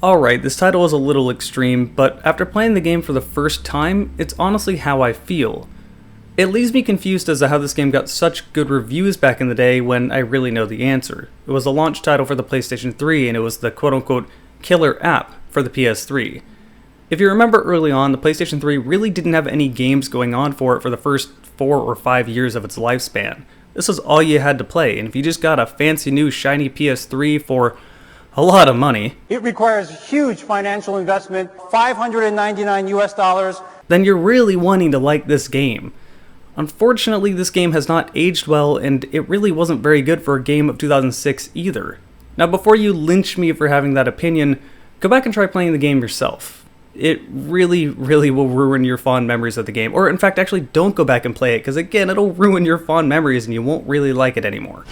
Alright, this title is a little extreme, but after playing the game for the first time, it's honestly how I feel. It leaves me confused as to how this game got such good reviews back in the day when I really know the answer. It was a launch title for the PlayStation 3, and it was the quote-unquote killer app for the PS3. If you remember early on, the PlayStation 3 really didn't have any games going on for it for the first 4 or 5 years of its lifespan. This was all you had to play, and if you just got a fancy new shiny PS3 for a lot of money, it requires huge financial investment, $599 US, then you're really wanting to like this game. Unfortunately, this game has not aged well, and it really wasn't very good for a game of 2006 either. Now, before you lynch me for having that opinion, go back and try playing the game yourself. It really will ruin your fond memories of the game, or in fact, actually don't go back and play it, because again, it'll ruin your fond memories and you won't really like it anymore.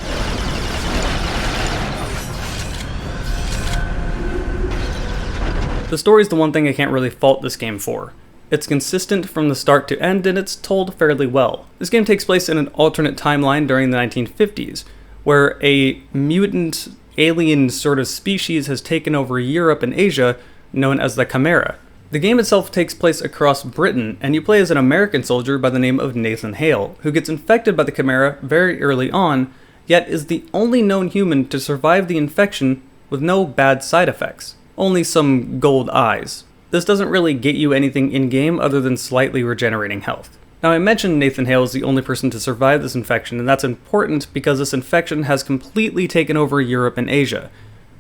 The story is the one thing I can't really fault this game for. It's consistent from the start to end, and it's told fairly well. This game takes place in an alternate timeline during the 1950s, where a mutant alien sort of species has taken over Europe and Asia, known as the Chimera. The game itself takes place across Britain, and you play as an American soldier by the name of Nathan Hale, who gets infected by the Chimera very early on, yet is the only known human to survive the infection with no bad side effects. Only some gold eyes. This doesn't really get you anything in-game other than slightly regenerating health. Now, I mentioned Nathan Hale is the only person to survive this infection, and that's important because this infection has completely taken over Europe and Asia.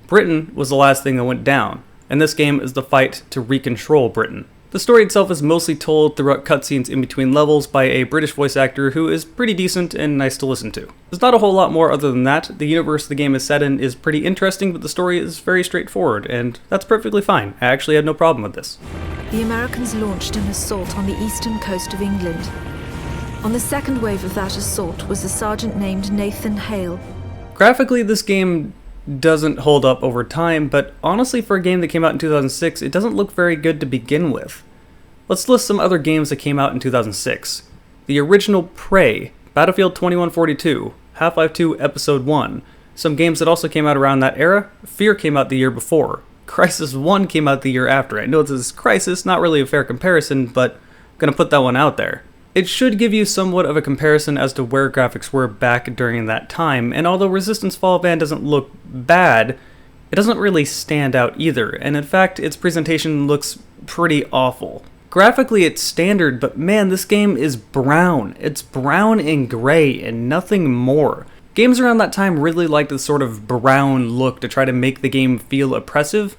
Britain was the last thing that went down, and this game is the fight to recontrol Britain. The story itself is mostly told throughout cutscenes in between levels by a British voice actor who is pretty decent and nice to listen to. There's not a whole lot more other than that. The universe the game is set in is pretty interesting, but the story is very straightforward, and that's perfectly fine. I actually had no problem with this. The Americans launched an assault on the eastern coast of England. On the second wave of that assault was a sergeant named Nathan Hale. Graphically, this game doesn't hold up over time, but honestly for a game that came out in 2006, it doesn't look very good to begin with. Let's list some other games that came out in 2006. The original Prey, Battlefield 2142, Half-Life 2 Episode 1. Some games that also came out around that era, Fear came out the year before. Crysis 1 came out the year after. I know this is Crysis, not really a fair comparison, but I'm gonna put that one out there. It should give you somewhat of a comparison as to where graphics were back during that time, and although Resistance Fall Band doesn't look bad, it doesn't really stand out either, and in fact, its presentation looks pretty awful. Graphically, it's standard, but man, this game is brown. It's brown and gray, and nothing more. Games around that time really liked this sort of brown look to try to make the game feel oppressive,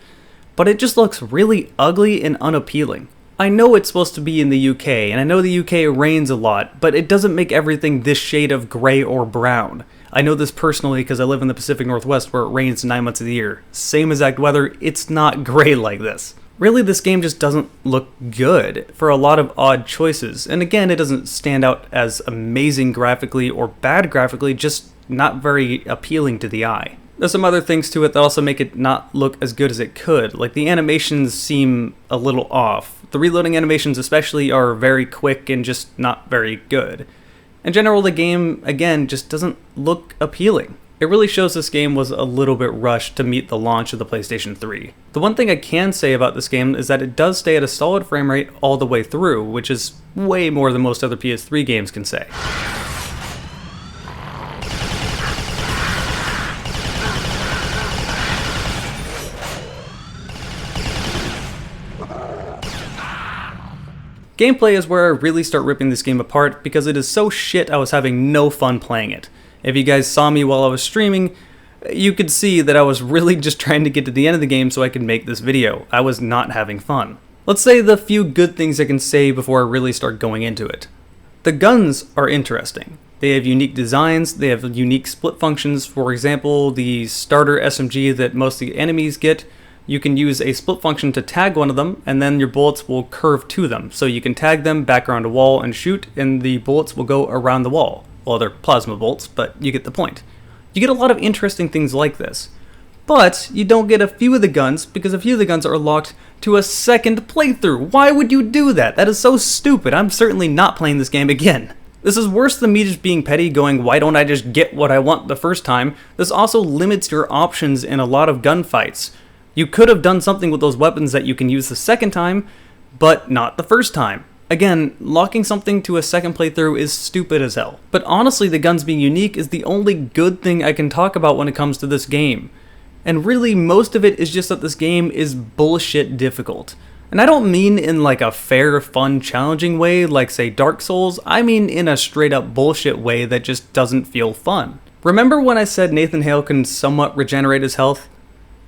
but it just looks really ugly and unappealing. I know it's supposed to be in the UK, and I know the UK rains a lot, but it doesn't make everything this shade of gray or brown. I know this personally because I live in the Pacific Northwest where it rains 9 months of the year. Same exact weather, it's not gray like this. Really, this game just doesn't look good for a lot of odd choices, and again, it doesn't stand out as amazing graphically or bad graphically, just not very appealing to the eye. There's some other things to it that also make it not look as good as it could, like the animations seem a little off. The reloading animations especially are very quick and just not very good. In general, the game, again, just doesn't look appealing. It really shows this game was a little bit rushed to meet the launch of the PlayStation 3. The one thing I can say about this game is that it does stay at a solid frame rate all the way through, which is way more than most other PS3 games can say. Gameplay is where I really start ripping this game apart because it is so shit I was having no fun playing it. If you guys saw me while I was streaming, you could see that I was really just trying to get to the end of the game so I could make this video. I was not having fun. Let's say the few good things I can say before I really start going into it. The guns are interesting. They have unique designs, they have unique split functions. For example, the starter SMG that most of the enemies get, you can use a split function to tag one of them, and then your bullets will curve to them. So you can tag them back around a wall and shoot, and the bullets will go around the wall. Well, they're plasma bolts, but you get the point. You get a lot of interesting things like this. But you don't get a few of the guns, because a few of the guns are locked to a second playthrough. Why would you do that? That is so stupid. I'm certainly not playing this game again. This is worse than me just being petty going, why don't I just get what I want the first time? This also limits your options in a lot of gunfights. You could have done something with those weapons that you can use the second time, but not the first time. Again, locking something to a second playthrough is stupid as hell. But honestly, the guns being unique is the only good thing I can talk about when it comes to this game. And really, most of it is just that this game is bullshit difficult. And I don't mean in like a fair, fun, challenging way like say Dark Souls, I mean in a straight up bullshit way that just doesn't feel fun. Remember when I said Nathan Hale can somewhat regenerate his health?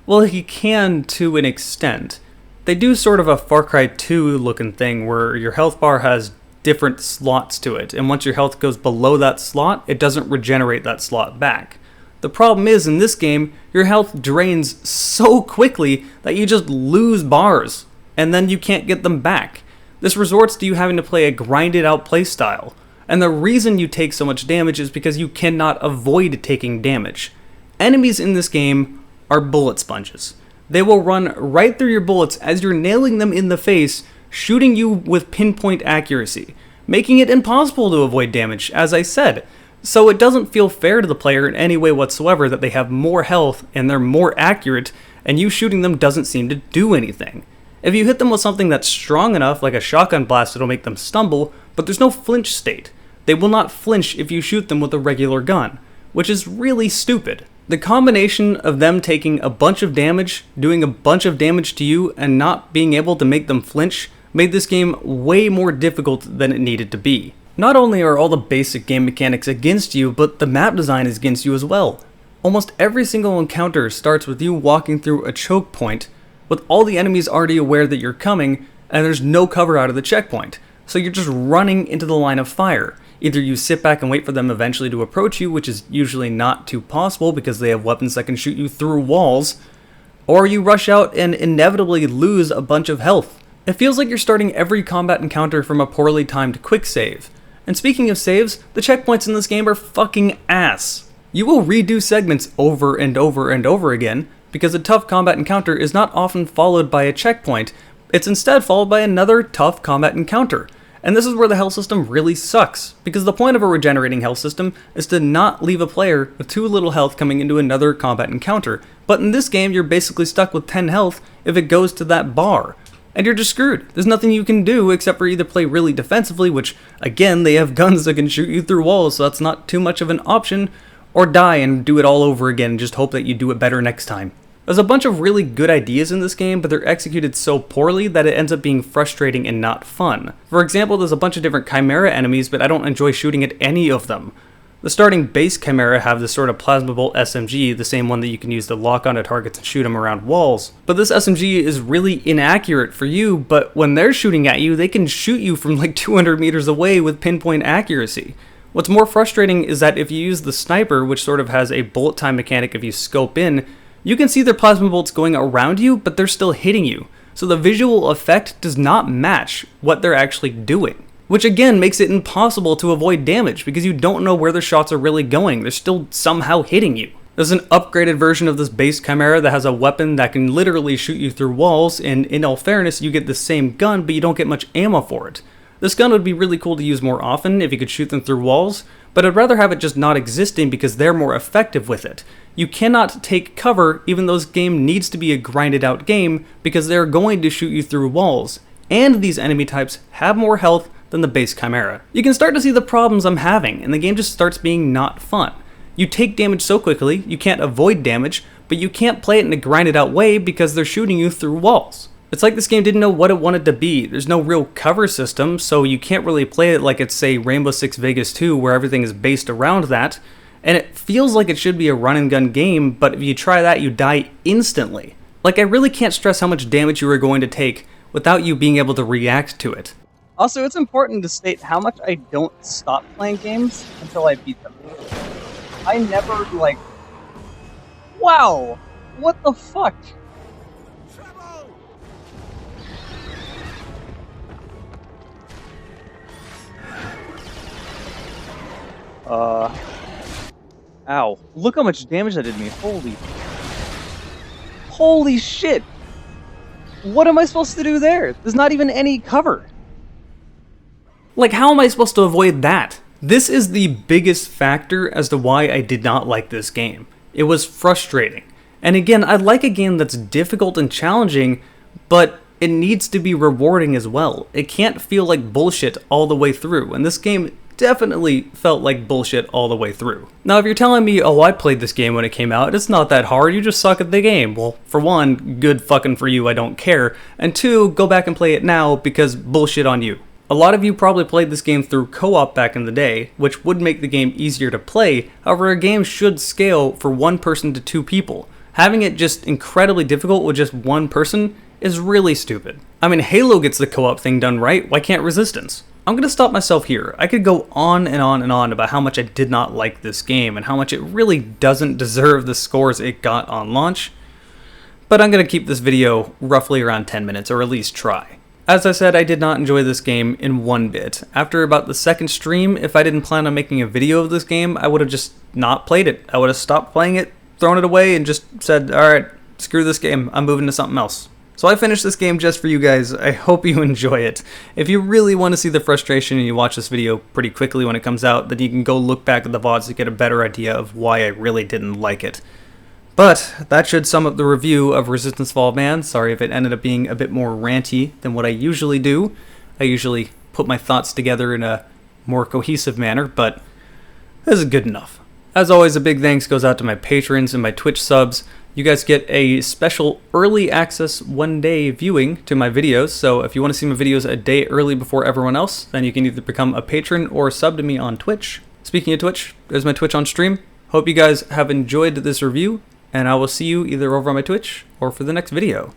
Well, he can to an extent. They do sort of a Far Cry 2 looking thing where your health bar has different slots to it, and once your health goes below that slot, it doesn't regenerate that slot back. The problem is, in this game, your health drains so quickly that you just lose bars, and then you can't get them back. This resorts to you having to play a grinded out playstyle, and the reason you take so much damage is because you cannot avoid taking damage. Enemies in this game are bullet sponges. They will run right through your bullets as you're nailing them in the face, shooting you with pinpoint accuracy, making it impossible to avoid damage, as I said. So it doesn't feel fair to the player in any way whatsoever that they have more health and they're more accurate, and you shooting them doesn't seem to do anything. If you hit them with something that's strong enough, like a shotgun blast, it'll make them stumble, but there's no flinch state. They will not flinch if you shoot them with a regular gun, which is really stupid. The combination of them taking a bunch of damage, doing a bunch of damage to you, and not being able to make them flinch made this game way more difficult than it needed to be. Not only are all the basic game mechanics against you, but the map design is against you as well. Almost every single encounter starts with you walking through a choke point, with all the enemies already aware that you're coming, and there's no cover out of the checkpoint. So you're just running into the line of fire. Either you sit back and wait for them eventually to approach you, which is usually not too possible because they have weapons that can shoot you through walls, or you rush out and inevitably lose a bunch of health. It feels like you're starting every combat encounter from a poorly timed quick save. And speaking of saves, the checkpoints in this game are fucking ass. You will redo segments over and over and over again, because a tough combat encounter is not often followed by a checkpoint, it's instead followed by another tough combat encounter. And this is where the health system really sucks, because the point of a regenerating health system is to not leave a player with too little health coming into another combat encounter. But in this game, you're basically stuck with 10 health if it goes to that bar. And you're just screwed. There's nothing you can do except for either play really defensively, which, again, they have guns that can shoot you through walls, so that's not too much of an option, or die and do it all over again and just hope that you do it better next time. There's a bunch of really good ideas in this game, but they're executed so poorly that it ends up being frustrating and not fun. For example, there's a bunch of different Chimera enemies, but I don't enjoy shooting at any of them. The starting base Chimera have this sort of plasma bolt SMG, the same one that you can use to lock onto targets and shoot them around walls. But this SMG is really inaccurate for you, but when they're shooting at you, they can shoot you from like 200 meters away with pinpoint accuracy. What's more frustrating is that if you use the sniper, which sort of has a bullet time mechanic if you scope in, you can see their plasma bolts going around you, but they're still hitting you. So the visual effect does not match what they're actually doing. Which again makes it impossible to avoid damage because you don't know where the shots are really going. They're still somehow hitting you. There's an upgraded version of this base Chimera that has a weapon that can literally shoot you through walls, and in all fairness, you get the same gun, but you don't get much ammo for it. This gun would be really cool to use more often if you could shoot them through walls, but I'd rather have it just not existing because they're more effective with it. You cannot take cover even though this game needs to be a grinded out game because they're going to shoot you through walls, and these enemy types have more health than the base Chimera. You can start to see the problems I'm having, and the game just starts being not fun. You take damage so quickly, you can't avoid damage, but you can't play it in a grinded out way because they're shooting you through walls. It's like this game didn't know what it wanted to be. There's no real cover system, so you can't really play it like it's, say, Rainbow Six Vegas 2, where everything is based around that, and it feels like it should be a run and gun game, but if you try that, you die instantly. Like, I really can't stress how much damage you are going to take without you being able to react to it. Also, it's important to state how much I don't stop playing games until I beat them. I never, wow, what the fuck? Ow. Look how much damage that did me. Holy shit! What am I supposed to do there? There's not even any cover. Like, how am I supposed to avoid that? This is the biggest factor as to why I did not like this game. It was frustrating. And again, I like a game that's difficult and challenging, but it needs to be rewarding as well. It can't feel like bullshit all the way through, and this game definitely felt like bullshit all the way through. Now, if you're telling me, oh, I played this game when it came out, it's not that hard, you just suck at the game. Well, for one, good fucking for you, I don't care. And two, go back and play it now because bullshit on you. A lot of you probably played this game through co-op back in the day, which would make the game easier to play. However, a game should scale for 1 person to 2 people. Having it just incredibly difficult with just 1 person is really stupid. I mean, Halo gets the co-op thing done right, why can't Resistance? I'm gonna stop myself here. I could go on and on and on about how much I did not like this game and how much it really doesn't deserve the scores it got on launch, but I'm gonna keep this video roughly around 10 minutes, or at least try. As I said, I did not enjoy this game in one bit. After about the second stream, if I didn't plan on making a video of this game, I would have just not played it. I would have stopped playing it, thrown it away, and just said, alright, screw this game, I'm moving to something else. So I finished this game just for you guys. I hope you enjoy it. If you really want to see the frustration and you watch this video pretty quickly when it comes out, then you can go look back at the VODs to get a better idea of why I really didn't like it. But that should sum up the review of Resistance Fall of Man. Sorry if it ended up being a bit more ranty than what I usually do. I usually put my thoughts together in a more cohesive manner, but this is good enough. As always, a big thanks goes out to my patrons and my Twitch subs. You guys get a special early access 1-day viewing to my videos, so if you want to see my videos a day early before everyone else, then you can either become a patron or sub to me on Twitch. Speaking of Twitch, there's my Twitch on stream. Hope you guys have enjoyed this review, and I will see you either over on my Twitch or for the next video.